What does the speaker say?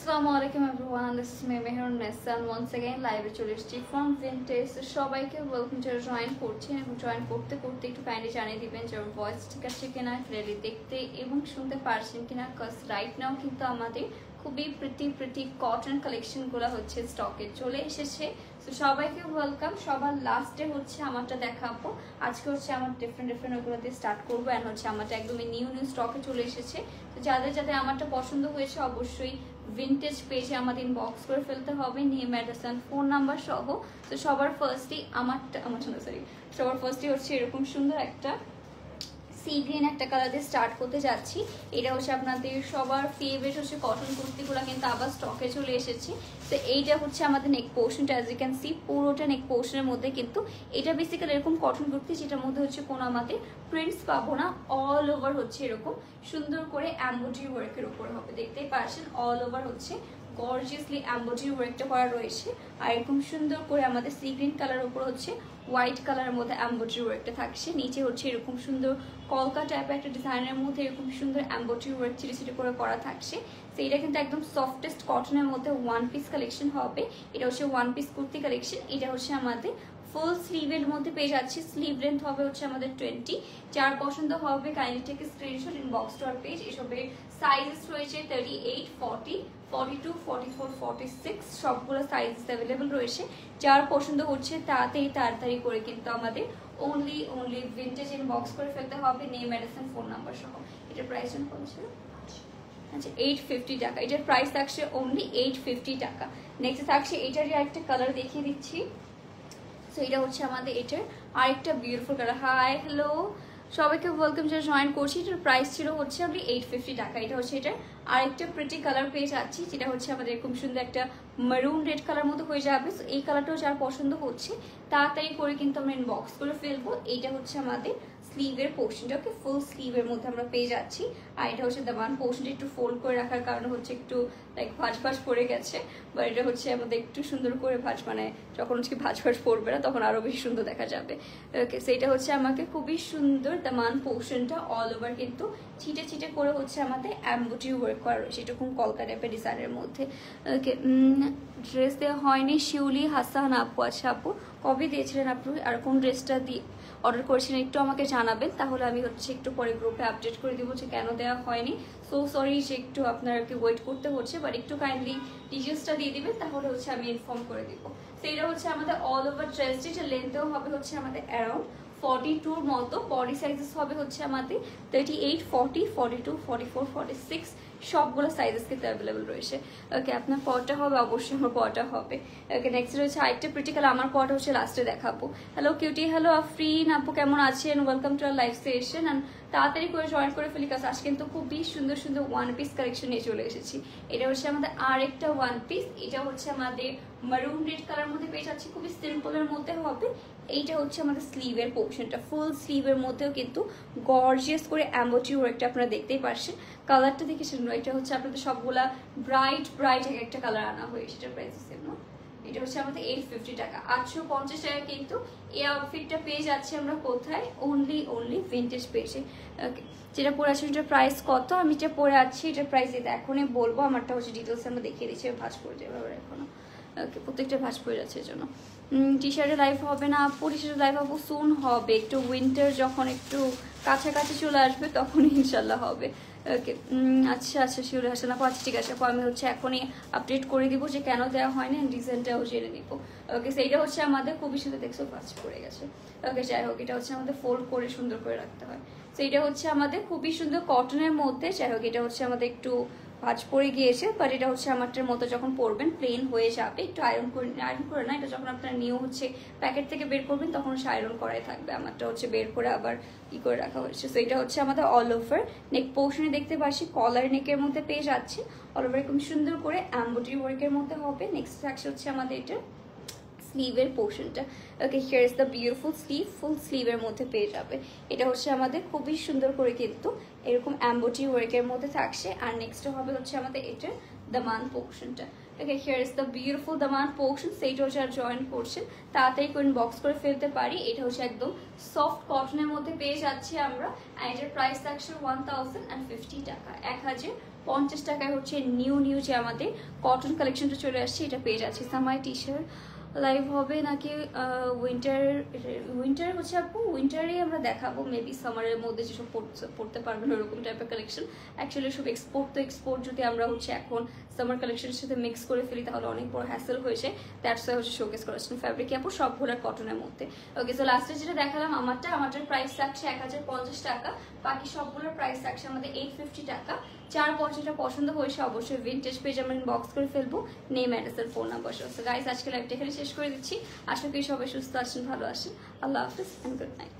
Assalamu alaikum everyone, this is me Mehrun Nessa and once again live চলে এসেছি from Vintage। তো সবাইকে welcome যারা জয়েন করছেন এবং জয়েন করতে করতে একটু কাইন্ডলি জানিয়ে দিবেন যে ভয়েস ঠিক আছে কিনা, ক্লিয়ারলি দেখতে এবং শুনতে পারছেন কিনা, কজ রাইট নাও কিন্তু আমাদের খুবই প্রিটি কটন কালেকশনগুলো হচ্ছে স্টকে চলে এসেছে। তো সবাইকে ওয়েলকাম। সবার লাস্টে হচ্ছে আমারটা দেখাবো, আজকে হচ্ছে আমার ডিফারেন্ট ওগুলো দিয়ে স্টার্ট করবো অ্যান্ড হচ্ছে আমারটা একদমই নিউ স্টকে চলে এসেছে। তো যাদের আমারটা পছন্দ হয়েছে অবশ্যই ভিন্টেজ পেজে আমাদের ইনবক্স করে ফেলতে হবে name address and phone number সহ। তো সবার ফার্স্টই সবার ফার্স্টই হচ্ছে এরকম সুন্দর একটা সি গ্রিন একটা কালার দিয়ে স্টার্ট করতে যাচ্ছি। এটা হচ্ছে আপনাদের সবার ফেভারিট হচ্ছে কটন কুর্তিগুলো কিন্তু আবার স্টকে চলে এসেছে। তো এইটা হচ্ছে আমাদের নেক পোর্শনটা, অ্যাজ ইউ ক্যান সি পুরোটা নেক পোর্শনের মধ্যে কিন্তু এটা বেসিক্যালি এরকম কটন কুর্তি যেটার মধ্যে হচ্ছে কোনো আমাদের প্রিন্টস পাবো না, অল ওভার হচ্ছে এরকম সুন্দর করে এমব্রয়ডারি ওয়ার্কের উপরে হবে, দেখতেই পারছেন অল ওভার হচ্ছে গর্জিয়াসলি এমব্রয়ডারি ওয়ার্কটা করা রয়েছে। আর এরকম সুন্দর করে আমাদের সি গ্রিন কালার উপর হচ্ছে হোয়াইট কালারের মধ্যে এমব্রয়ডারি ওয়ার্কটা থাকছে, নিচে হচ্ছে এরকম সুন্দর কলকা টাইপের একটা ডিজাইনের মধ্যে এরকম সুন্দর এমব্রয়ডারি ওয়ার্ক ছিটে করে করা থাকছে। তো এটা কিন্তু একদম সফটেস্ট কটনের মধ্যে ওয়ান পিস কালেকশন হবে। এটা হচ্ছে ওয়ান পিস কুর্তি কালেকশন। এটা হচ্ছে আমাদের ফুল স্লিভের মধ্যে পেয়ে যাচ্ছি। স্লিভ লেন্থ হবে হচ্ছে আমাদের 20। যার পছন্দ হবে kindly take screenshot inbox to our page. এসবের সাইজেস রয়েছে 38, 40, 42, 44, 46 সবগুলো সাইজেস অ্যাভেলেবল রয়েছে। যার পছন্দ হচ্ছে তাড়াতাড়ি করে কিন্তু আমাদের অনলি ভিন্টেজ ইনবক্স করে ফেলতে হবে name address and phone number সহ। এটার প্রাইস কত ছিল? আচ্ছা 850 টাকা। এটার প্রাইস থাকছে অনলি 850 টাকা। নেক্সট থাকছে এটারই আরেকটা কালার দেখিয়ে দিচ্ছি। সো এটা হচ্ছে আমাদের এটার আরেকটা বিউটিফুল কালার। হাই হ্যালো সবাইকে ওয়েলকাম যারা জয়েন করছি। এটার প্রাইস ছিল হচ্ছে আপনি 850 টাকা। এটা হচ্ছে এটার আরেকটা প্রিটি কালার পেয়ে যাচ্ছি, যেটা হচ্ছে আমাদের খুব সুন্দর একটা মারুন রেড কালার মতো হয়ে যাবে। সো এই কালারটাও যার পছন্দ হচ্ছে তাড়াতাড়ি করে কিন্তু আমরা ইনবক্স করে ফেলবো। এইটা হচ্ছে আমাদের স্লিভের পোর্শনটা, ওকে ফুল স্লিভের মধ্যে আমরা পেয়ে যাচ্ছি। আর এটা হচ্ছে দামান পোর্শনটা একটু ফোল্ড করে রাখার কারণে হচ্ছে একটু লাইক ভাঁজ পড়ে গেছে, বা এটা হচ্ছে আমাদের একটু সুন্দর করে মানে যখন হচ্ছে ভাঁজ পড়বে না তখন আরো বেশি সুন্দর দেখা যাবে। ওকে সো এটা হচ্ছে আমাকে খুবই সুন্দর দামান পোর্শনটা অল ওভার কিন্তু ছিটে করে হচ্ছে আমাদের এমব্রয়ডারি ওয়ার্ক করা রয়েছে এরকম কলকা টাইপের ডিজাইনের মধ্যে। ওকে ড্রেস দেওয়া হয়নি শিউলি হাসান আপু। আচ্ছা আপু কবে দিয়েছিলেন আপনি আর কোন ড্রেসটা দিয়ে অর্ডার করেছিলেন একটু আমাকে জানাবেন, তাহলে আমি হচ্ছে একটু পরে গ্রুপে আপডেট করে দিব যে কেন দেওয়া হয়নি। সো সরি যে একটু আপনাকে ওয়েট করতে হচ্ছে, বাট একটু কাইন্ডলি ডিটেলসটা দিয়ে দিবেন তাহলে হচ্ছে আমি ইনফর্ম করে দিব। তো এটা হচ্ছে আমাদের অল ওভার ড্রেসটি, যে লেন্থেও হবে হচ্ছে আমাদের অ্যারাউন্ড 42 মতো। বডি সাইজেস হবে হচ্ছে আমাদের 38, 40, 42, 44, 46 সবগুলো সাইজেস কিন্তু অ্যাভেলেবল রয়েছে। ওকে আপনার পরটা হবে অবশ্যই, আমার পরটা হবে। ওকে নেক্সট হচ্ছে আরেকটা প্রিটিক্যাল, আমার পরটা হচ্ছে লাস্টে দেখাবো। হ্যালো কিউটি, হ্যালো আফরিন আপু কেমন আছেন? Welcome to our live session. And তাড়াতাড়ি করে জয়েন করে ফেলি কাজ আজ কিন্তু খুবই সুন্দর ওয়ান পিস কালেকশন নিয়ে চলে এসেছি। এটা হচ্ছে আমাদের আরেকটা ওয়ান পিস। এটা হচ্ছে আমাদের মারুন রেড কালার মধ্যে পেয়ে যাচ্ছি, খুবই সিম্পলের মধ্যে হবে। এইটা হচ্ছে আমাদের স্লিভের পোর্শনটা, ফুল স্লিভের মধ্যেও কিন্তু গর্জিয়াস করে এমব্রয়ডারি ওয়ার্কটা আপনারা দেখতেই পাচ্ছেন। কালারটা দেখেছেন, এটা হচ্ছে আপনাদের সবগুলা ব্রাইট একটা কালার আনা হয়েছে। এটার প্রাইস সেম না, এটা হচ্ছে আমাদের 850 টাকা। 850 টাকা কিন্তু এই আউটফিটটা পেয়ে যাচ্ছি আমরা কোথায়? অনলি ভিন্টেজ পেজে। ওকে যেটা পরে আছে এটার প্রাইস কত? আমি যেটা পরে আছি এটার প্রাইস এটা এখনই বলবো। আমারটা হচ্ছে ডিটেলস আমরা দেখিয়ে দিচ্ছি, ভাঁজ করে যাবে এখনো। ওকে প্রত্যেকটা ভাঁজ পড়ে যাচ্ছে এর জন্য। টি শার্টের লাইভ হবে না আপু, টি শার্টের লাইভ আপু সুন হবে, একটু উইন্টার যখন একটু কাছাকাছি চলে আসবে তখনই ইনশাল্লাহ হবে। ওকে আচ্ছা শিউরে হাসান আপু, আচ্ছা ঠিক আছে আপু আমি হচ্ছে এখনই আপডেট করে দিব যে কেন দেওয়া হয়নি, ডিজাইনটাও জেনে নিব। ওকে সেইটা হচ্ছে আমাদের খুবই সুন্দর, দেখছো ভাঁজ পড়ে গেছে। ওকে যাই হোক এটা হচ্ছে আমাদের ফোল্ড করে সুন্দর করে রাখতে হয়। সেইটা হচ্ছে আমাদের খুবই সুন্দর কটনের মধ্যে। যাই হোক এটা হচ্ছে আমাদের একটু ভাঁজ পড়ে গিয়েছে, বাট এটা হচ্ছে আমারটার মতো যখন পরবেন প্লেন হয়ে যাবে। একটু আয়রন করে না, এটা যখন আপনার নিউ হচ্ছে প্যাকেট থেকে বের করবেন তখন হচ্ছে আয়রন করাই থাকবে। আমারটা হচ্ছে বের করে আবার ই করে রাখা হয়েছে। সো এটা হচ্ছে আমাদের অল ওভার নেক পোর্শনে দেখতে পাচ্ছি কলার নেকের মধ্যে পেয়ে যাচ্ছে, অল ওভার এরকম সুন্দর করে এমব্রয়ডারি ওয়ার্কের মধ্যে হবে। নেক্সট থাকছে হচ্ছে আমাদের এটা স্লিভের পোর্শনটা। Okay here is the beautiful sleeve, full স্লিভের মধ্যে পেয়ে যাবে। এটা হচ্ছে আমাদের খুবই সুন্দর করে কিন্তু এরকম এমব্রয়ডারি ওয়ার্কের মধ্যে থাকছে। আর নেক্সট হবে হচ্ছে আমাদের এটার দামান পোর্শনটা। Okay here is the beautiful Daman portion. সেইটা হচ্ছে আর জয়েন করছেন তাড়াতাড়ি করে বক্স করে ফেলতে পারি। এটা হচ্ছে একদম সফট কটনের মধ্যে পেয়ে যাচ্ছি আমরা। আর এটার প্রাইস থাকছে 1050 টাকা, 1050 50 টাকায় হচ্ছে নিউ যে আমাদের কটন কালেকশনটা চলে আসছে, এটা পেয়ে যাচ্ছে। সামার টি শার্ট লাইভ হবে নাকি উইন্টার হচ্ছে আপু, উইন্টারে আমরা দেখাবো মেবি, সামারের মধ্যে যেসব পড়তে পারবেন ওরকম টাইপের কালেকশন। অ্যাকচুয়ালি সব এক্সপোর্ট যদি আমরা হচ্ছে এখন সামার কালেকশনের সাথে মিক্স করে ফেলি তাহলে অনেক বড় হ্যাসেল হয়েছে, দ্যাটস ওয়াই হচ্ছে শোকেস করেছেন ফ্যাব্রিক আপু সবগুলো কটনের মধ্যে। ওকে, সো লাস্টে যেটা দেখালাম আমারটার প্রাইস থাকছে 1050 টাকা, বাকি সবগুলোর প্রাইস থাকছে আমাদের 850 টাকা। 4 যেটা পছন্দ হয়েছে অবশ্যই ভিনটেজ পেজ আমরা ইনবক্স করে ফেলবো, নেম অ্যাড্রেস আর ফোন নাম্বার সহ। সো গাইস আজকে লাইভটা এখানে শেষ করে দিচ্ছি, আশা করি সবাই সুস্থ আছেন, ভালো আছেন। আল্লাহ হাফিজ এন্ড গুড নাইট।